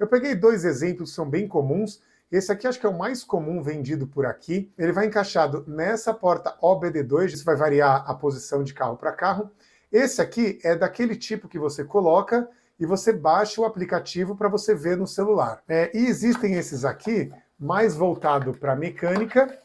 Eu peguei dois exemplos que são bem comuns. Esse aqui acho que é o mais comum vendido por aqui. Ele vai encaixado nessa porta OBD2, isso vai variar a posição de carro para carro. Esse aqui é daquele tipo que você coloca e você baixa o aplicativo para você ver no celular. E existem esses aqui, mais voltado para mecânica,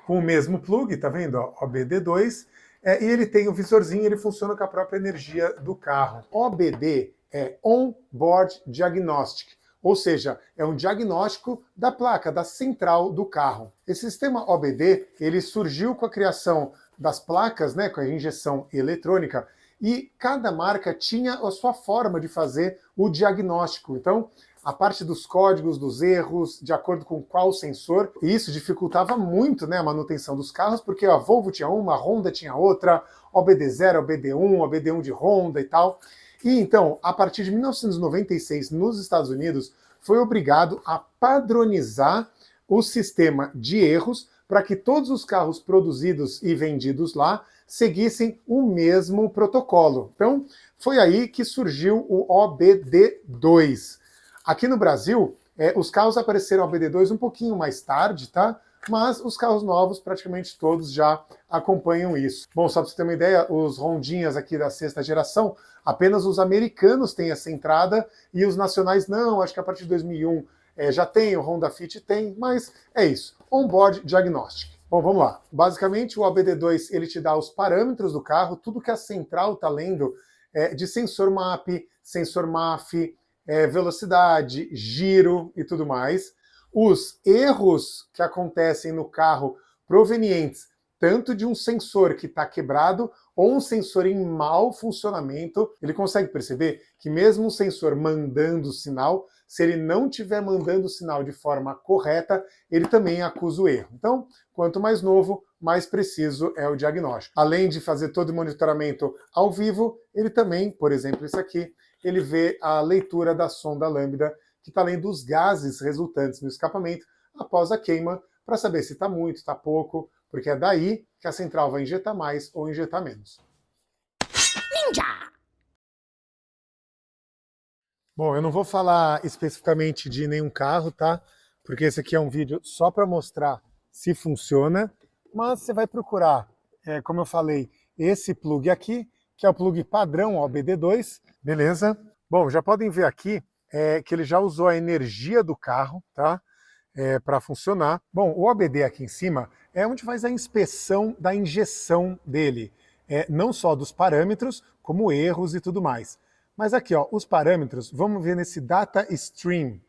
com o mesmo plug, tá vendo? Ó, OBD2. E ele tem o visorzinho, ele funciona com a própria energia do carro. OBD é On-Board Diagnostic, ou seja, é um diagnóstico da placa, da central do carro. Esse sistema OBD, ele surgiu com a criação das placas, né, com a injeção eletrônica, e cada marca tinha a sua forma de fazer o diagnóstico. Então, a parte dos códigos, dos erros, de acordo com qual sensor, e isso dificultava muito, né, a manutenção dos carros, porque a Volvo tinha uma, a Honda tinha outra, OBD0, OBD1, OBD1 de Honda e tal. E então, a partir de 1996, nos Estados Unidos, foi obrigado a padronizar o sistema de erros para que todos os carros produzidos e vendidos lá seguissem o mesmo protocolo. Então, foi aí que surgiu o OBD2. Aqui no Brasil, os carros apareceram OBD2 um pouquinho mais tarde, tá? Mas os carros novos, praticamente todos já acompanham isso. Bom, só para você ter uma ideia, os Rondinhas aqui da sexta geração, apenas os americanos têm essa entrada e os nacionais não, acho que a partir de 2001 já tem, o Honda Fit tem, mas é isso. On-Board Diagnostic. Bom, vamos lá. Basicamente, o OBD2 ele te dá os parâmetros do carro, tudo que a central está lendo de sensor MAP, sensor MAF, velocidade, giro e tudo mais. Os erros que acontecem no carro provenientes tanto de um sensor que está quebrado ou um sensor em mau funcionamento, ele consegue perceber que mesmo um sensor mandando o sinal, se ele não estiver mandando o sinal de forma correta, ele também acusa o erro. Então, quanto mais novo, mais preciso é o diagnóstico. Além de fazer todo o monitoramento ao vivo, ele também, por exemplo, isso aqui, ele vê a leitura da sonda lambda, que está lendo os gases resultantes no escapamento após a queima, para saber se está muito, está pouco, porque é daí que a central vai injetar mais ou injetar menos. Ninja! Bom, eu não vou falar especificamente de nenhum carro, tá? Porque esse aqui é um vídeo só para mostrar se funciona, mas você vai procurar, como eu falei, esse plug aqui, que é o plug padrão OBD2, beleza? Bom, já podem ver aqui que ele já usou a energia do carro, tá? Para funcionar. Bom, o OBD aqui em cima é onde faz a inspeção da injeção dele, não só dos parâmetros, como erros e tudo mais. Mas aqui, ó, os parâmetros, vamos ver nesse Data Stream.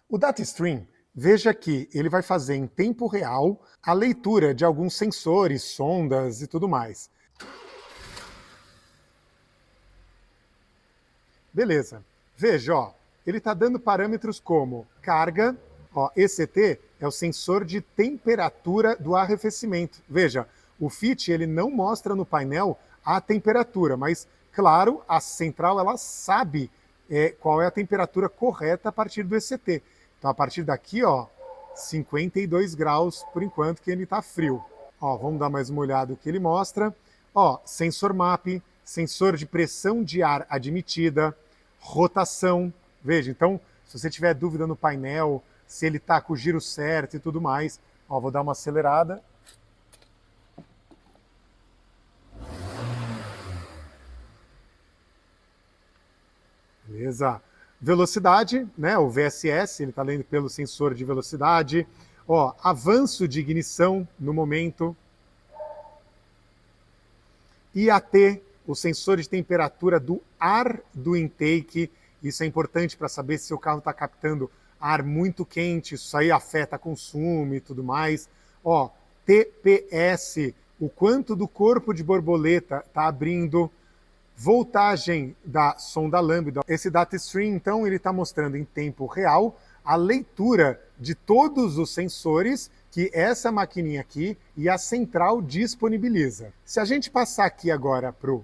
O Data Stream, veja que ele vai fazer em tempo real a leitura de alguns sensores, sondas e tudo mais. Beleza. Veja, ó, ele está dando parâmetros como carga, ó, ECT é o sensor de temperatura do arrefecimento. Veja, o FIT ele não mostra no painel a temperatura, mas, claro, a central ela sabe qual é a temperatura correta a partir do ECT. Então, a partir daqui, ó, 52 graus, por enquanto, que ele está frio. Ó, vamos dar mais uma olhada no que ele mostra. Ó, sensor MAP, sensor de pressão de ar admitida, rotação. Veja, então, se você tiver dúvida no painel, se ele está com o giro certo e tudo mais, ó, vou dar uma acelerada. Beleza. Velocidade, né, o VSS, ele está lendo pelo sensor de velocidade. Ó, avanço de ignição no momento. IAT, o sensor de temperatura do ar do intake. Isso é importante para saber se o carro está captando ar muito quente, isso aí afeta consumo e tudo mais. Ó, TPS, o quanto do corpo de borboleta está abrindo. Voltagem da sonda lambda. Esse data stream, então, ele está mostrando em tempo real a leitura de todos os sensores que essa maquininha aqui e a central disponibiliza. Se a gente passar aqui agora para o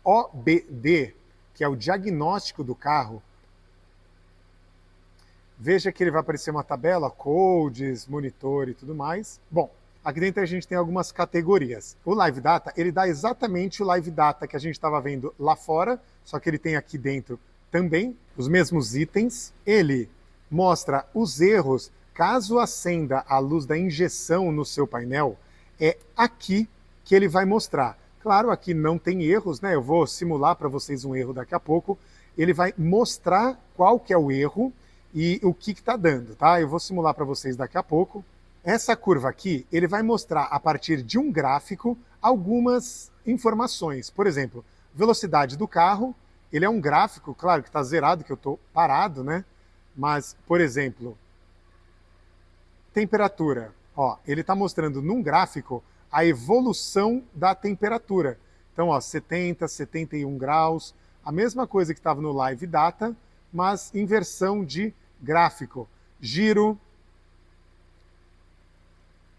OBD, que é o diagnóstico do carro, veja que ele vai aparecer uma tabela, codes, monitor e tudo mais. Bom, aqui dentro a gente tem algumas categorias. O Live Data, ele dá exatamente o Live Data que a gente estava vendo lá fora, só que ele tem aqui dentro também os mesmos itens. Ele mostra os erros caso acenda a luz da injeção no seu painel. É aqui que ele vai mostrar. Claro, aqui não tem erros, né? Eu vou simular para vocês um erro daqui a pouco. Ele vai mostrar qual que é o erro e o que está dando, tá? Eu vou simular para vocês daqui a pouco. Essa curva aqui, ele vai mostrar a partir de um gráfico algumas informações. Por exemplo, velocidade do carro, ele é um gráfico, claro que está zerado, que eu estou parado, né? Mas, por exemplo, temperatura. Ó, ele está mostrando num gráfico a evolução da temperatura. Então, ó, 70, 71 graus, a mesma coisa que estava no Live Data, mas em versão de gráfico. Giro.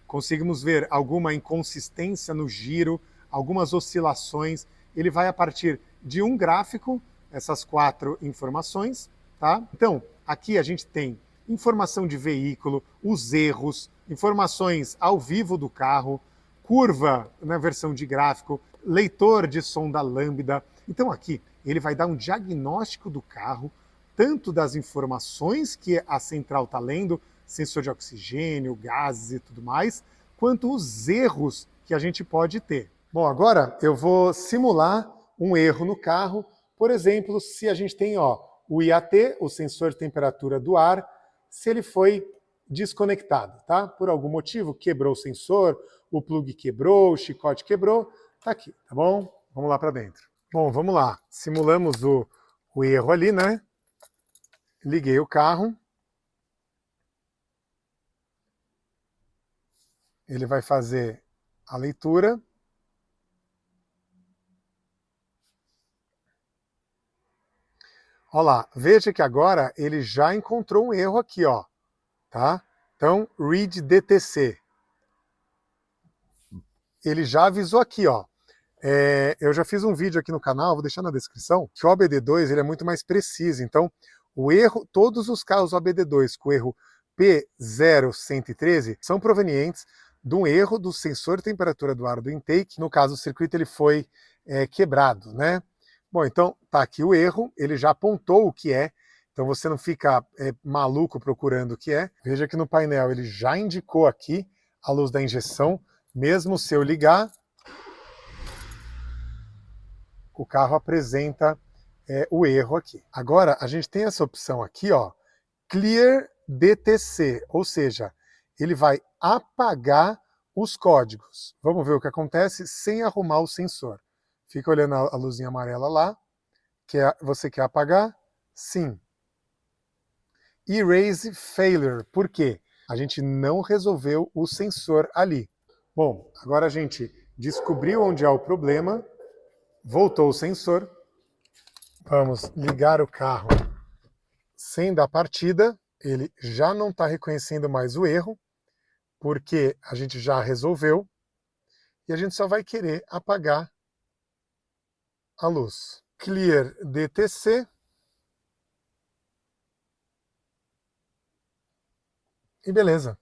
Conseguimos ver alguma inconsistência no giro, algumas oscilações. Ele vai a partir de um gráfico, essas 4 informações, tá? Então, aqui a gente tem informação de veículo, os erros, informações ao vivo do carro, curva na versão de gráfico, leitor de som da lambda. Então aqui ele vai dar um diagnóstico do carro, tanto das informações que a central está lendo, sensor de oxigênio, gases e tudo mais, quanto os erros que a gente pode ter. Bom, agora eu vou simular um erro no carro. Por exemplo, se a gente tem o IAT, o sensor de temperatura do ar, se ele foi desconectado, tá? Por algum motivo, quebrou o sensor, o plug quebrou, o chicote quebrou, tá aqui, tá bom? Vamos lá para dentro. Bom, vamos lá. Simulamos o erro ali, né? Liguei o carro. Ele vai fazer a leitura. Olha lá, veja que agora ele já encontrou um erro aqui, ó, tá? Então, read DTC. Ele já avisou aqui, ó. Eu já fiz um vídeo aqui no canal, vou deixar na descrição, que o OBD2 ele é muito mais preciso. Então, o erro, todos os carros OBD2 com o erro P0113 são provenientes de um erro do sensor de temperatura do ar do intake. No caso, o circuito ele foi quebrado, né? Bom, então tá aqui o erro, ele já apontou o que é, então você não fica maluco procurando o que é. Veja que no painel ele já indicou aqui a luz da injeção, mesmo se eu ligar, o carro apresenta o erro aqui. Agora a gente tem essa opção aqui, ó, Clear DTC, ou seja, ele vai apagar os códigos. Vamos ver o que acontece sem arrumar o sensor. Fica olhando a luzinha amarela lá. Você quer apagar? Sim. Erase failure. Por quê? A gente não resolveu o sensor ali. Bom, agora a gente descobriu onde há o problema. Voltou o sensor. Vamos ligar o carro sem dar partida. Ele já não está reconhecendo mais o erro, porque a gente já resolveu. E a gente só vai querer apagar a luz. Clear DTC. E beleza.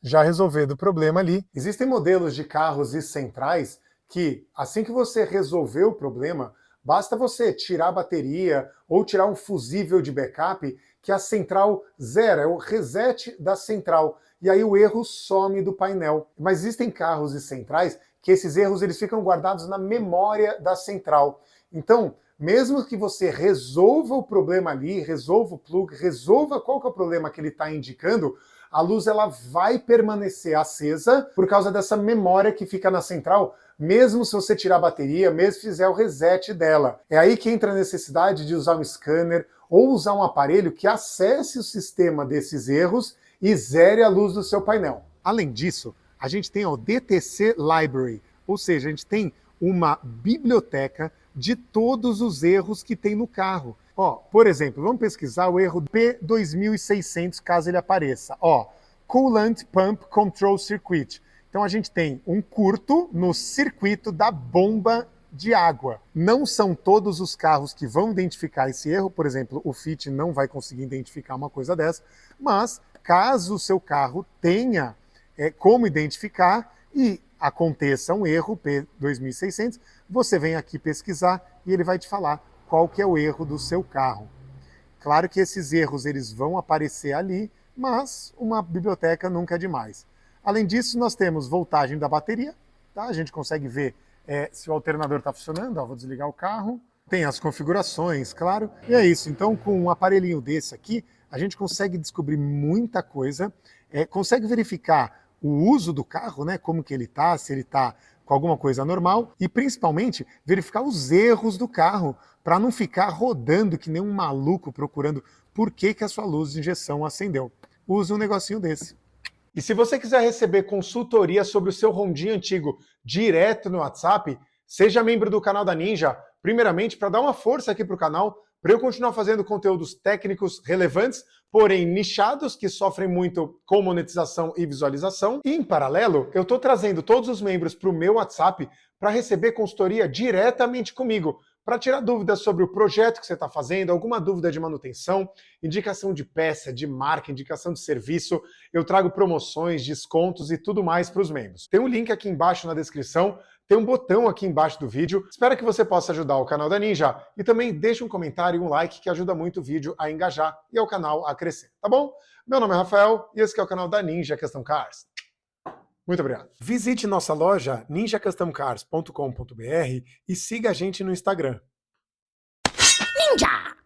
Já resolvido o problema ali. Existem modelos de carros e centrais que, assim que você resolver o problema, basta você tirar a bateria ou tirar um fusível de backup que a central zera, é o reset da central. E aí o erro some do painel. Mas existem carros e centrais que esses erros eles ficam guardados na memória da central. Então, mesmo que você resolva o problema ali, resolva o plug, resolva qual que é o problema que ele está indicando, a luz ela vai permanecer acesa por causa dessa memória que fica na central, mesmo se você tirar a bateria, mesmo se fizer o reset dela. É aí que entra a necessidade de usar um scanner ou usar um aparelho que acesse o sistema desses erros e zere a luz do seu painel. Além disso, a gente tem o DTC Library, ou seja, a gente tem uma biblioteca de todos os erros que tem no carro. Ó, por exemplo, vamos pesquisar o erro P2600, caso ele apareça. Ó, Coolant Pump Control Circuit. Então a gente tem um curto no circuito da bomba de água. Não são todos os carros que vão identificar esse erro, por exemplo, o Fit não vai conseguir identificar uma coisa dessa, mas caso o seu carro tenha como identificar e aconteça um erro P2600, você vem aqui pesquisar e ele vai te falar qual que é o erro do seu carro. Claro que esses erros eles vão aparecer ali, mas uma biblioteca nunca é demais. Além disso, nós temos voltagem da bateria, tá? A gente consegue ver se o alternador está funcionando. Ó, vou desligar o carro. Tem as configurações, claro. E é isso. Então, com um aparelhinho desse aqui, a gente consegue descobrir muita coisa, consegue verificar o uso do carro, né? Como que ele está, se ele está com alguma coisa normal, e principalmente verificar os erros do carro, para não ficar rodando que nem um maluco procurando por que a sua luz de injeção acendeu. Use um negocinho desse. E se você quiser receber consultoria sobre o seu Hondinha antigo direto no WhatsApp, seja membro do canal da Ninja, primeiramente para dar uma força aqui para o canal, para eu continuar fazendo conteúdos técnicos relevantes, porém nichados, que sofrem muito com monetização e visualização. E em paralelo, eu estou trazendo todos os membros para o meu WhatsApp para receber consultoria diretamente comigo, para tirar dúvidas sobre o projeto que você está fazendo, alguma dúvida de manutenção, indicação de peça, de marca, indicação de serviço. Eu trago promoções, descontos e tudo mais para os membros. Tem um link aqui embaixo na descrição, tem um botão aqui embaixo do vídeo. Espero que você possa ajudar o canal da Ninja e também deixe um comentário e um like que ajuda muito o vídeo a engajar e o canal a crescer, tá bom? Meu nome é Rafael e esse aqui é o canal da Ninja Custom Cars. Muito obrigado. Visite nossa loja ninjacustomcars.com.br e siga a gente no Instagram. Ninja!